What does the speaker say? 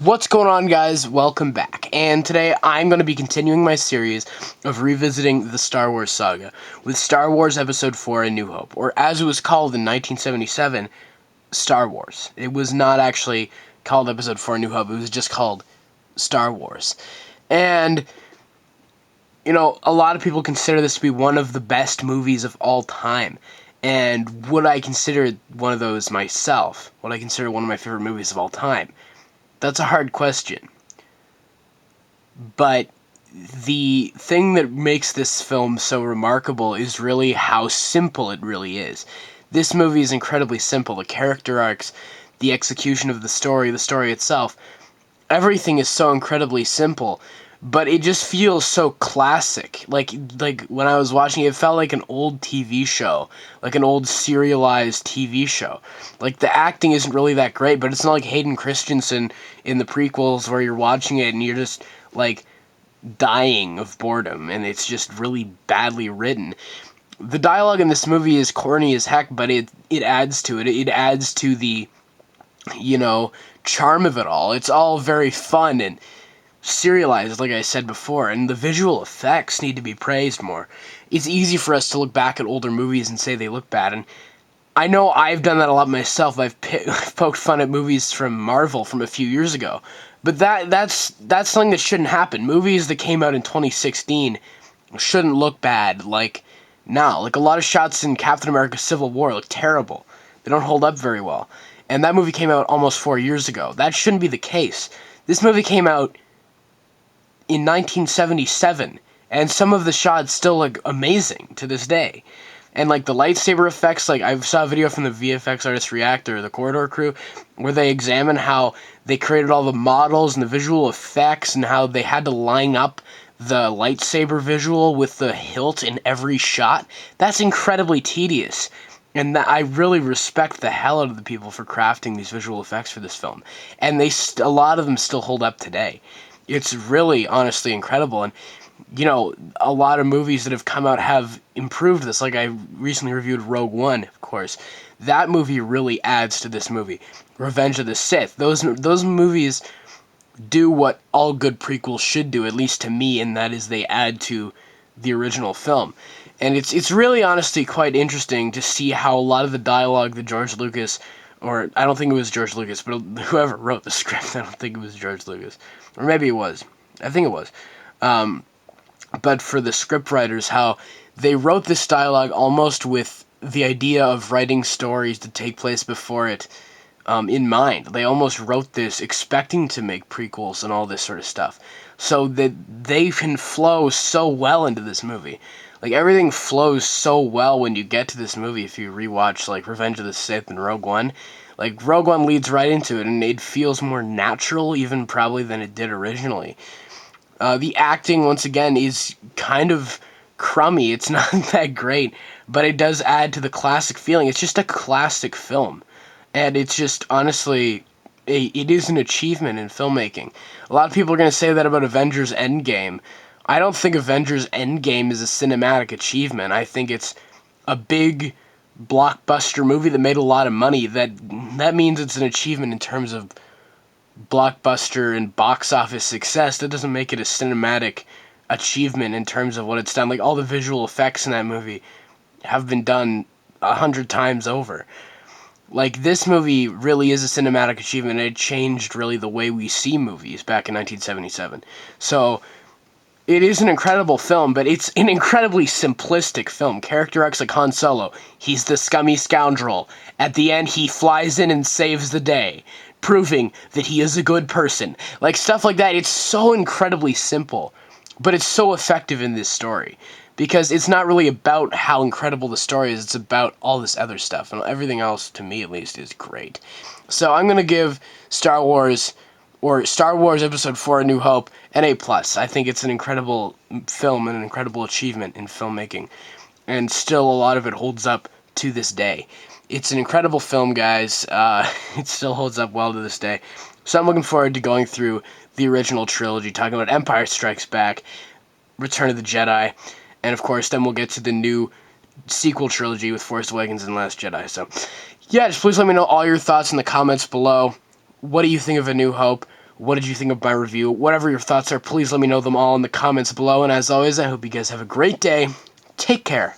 What's going on, guys? Welcome back. And today I'm going to be continuing my series of revisiting the Star Wars saga with Star Wars Episode 4: A New Hope, or as it was called in 1977, Star Wars. It was not actually called Episode 4: A New Hope, it was just called Star Wars. And, a lot of people consider this to be one of the best movies of all time. And would I consider one of those myself? Would I consider one of my favorite movies of all time? That's a hard question. But the thing that makes this film so remarkable is really how simple it really is. This movie is incredibly simple. The character arcs, the execution of the story itself, everything is so incredibly simple, but it just feels so classic. Like when I was watching it, it felt like an old TV show, like an old serialized TV show. Like the acting isn't really that great, but it's not like Hayden Christensen in the prequels where you're watching it and you're just like dying of boredom and it's just really badly written. The dialogue in this movie is corny as heck, but it adds to it. It adds to the charm of it all. It's all very fun and serialized, like I said before, and the visual effects need to be praised more. It's easy for us to look back at older movies and say they look bad, and I know I've done that a lot myself. I've poked fun at movies from Marvel from a few years ago, but that's something that shouldn't happen. Movies that came out in 2016 shouldn't look bad like now. Like a lot of shots in Captain America Civil War look terrible. They don't hold up very well. And that movie came out almost 4 years ago. That shouldn't be the case. This movie came out in 1977, and some of the shots still look amazing to this day. And like the lightsaber effects, like I saw a video from the VFX artist Reactor, the Corridor crew, where they examine how they created all the models and the visual effects and how they had to line up the lightsaber visual with the hilt in every shot. That's incredibly tedious. And I really respect the hell out of the people for crafting these visual effects for this film. And a lot of them still hold up today. It's really, honestly incredible. And, a lot of movies that have come out have improved this. Like I recently reviewed Rogue One, of course. That movie really adds to this movie. Revenge of the Sith. Those movies do what all good prequels should do, at least to me, and that is they add to the original film. And it's really, honestly, quite interesting to see how a lot of the dialogue that George Lucas, or I don't think it was George Lucas, but whoever wrote the script, I don't think it was George Lucas. Or maybe it was. I think it was. But for the script writers, how they wrote this dialogue almost with the idea of writing stories to take place before it in mind. They almost wrote this expecting to make prequels and all this sort of stuff. So that they can flow so well into this movie. Like, everything flows so well when you get to this movie if you rewatch, like, Revenge of the Sith and Rogue One. Like, Rogue One leads right into it, and it feels more natural, even probably, than it did originally. The acting, once again, is kind of crummy. It's not that great, but it does add to the classic feeling. It's just a classic film. And it's just, honestly, it is an achievement in filmmaking. A lot of people are going to say that about Avengers Endgame. I don't think Avengers Endgame is a cinematic achievement. I think it's a big blockbuster movie that made a lot of money. That means it's an achievement in terms of blockbuster and box office success. That doesn't make it a cinematic achievement in terms of what it's done. Like, all the visual effects in that movie have been done 100 times over. Like, this movie really is a cinematic achievement, and it changed really the way we see movies back in 1977. So it is an incredible film, but it's an incredibly simplistic film. Character arcs like Han Solo, he's the scummy scoundrel. At the end, he flies in and saves the day, proving that he is a good person. Like, stuff like that. It's so incredibly simple, but it's so effective in this story. Because it's not really about how incredible the story is, it's about all this other stuff. And everything else, to me at least, is great. So I'm going to give Star Wars Episode 4: A New Hope an A+. I think it's an incredible film and an incredible achievement in filmmaking. And still, a lot of it holds up to this day. It's an incredible film, guys. It still holds up well to this day. So I'm looking forward to going through the original trilogy, talking about Empire Strikes Back, Return of the Jedi, and of course, then we'll get to the new sequel trilogy with Force Awakens and Last Jedi. So, yeah, just please let me know all your thoughts in the comments below. What do you think of A New Hope? What did you think of my review? Whatever your thoughts are, please let me know them all in the comments below. And as always, I hope you guys have a great day. Take care.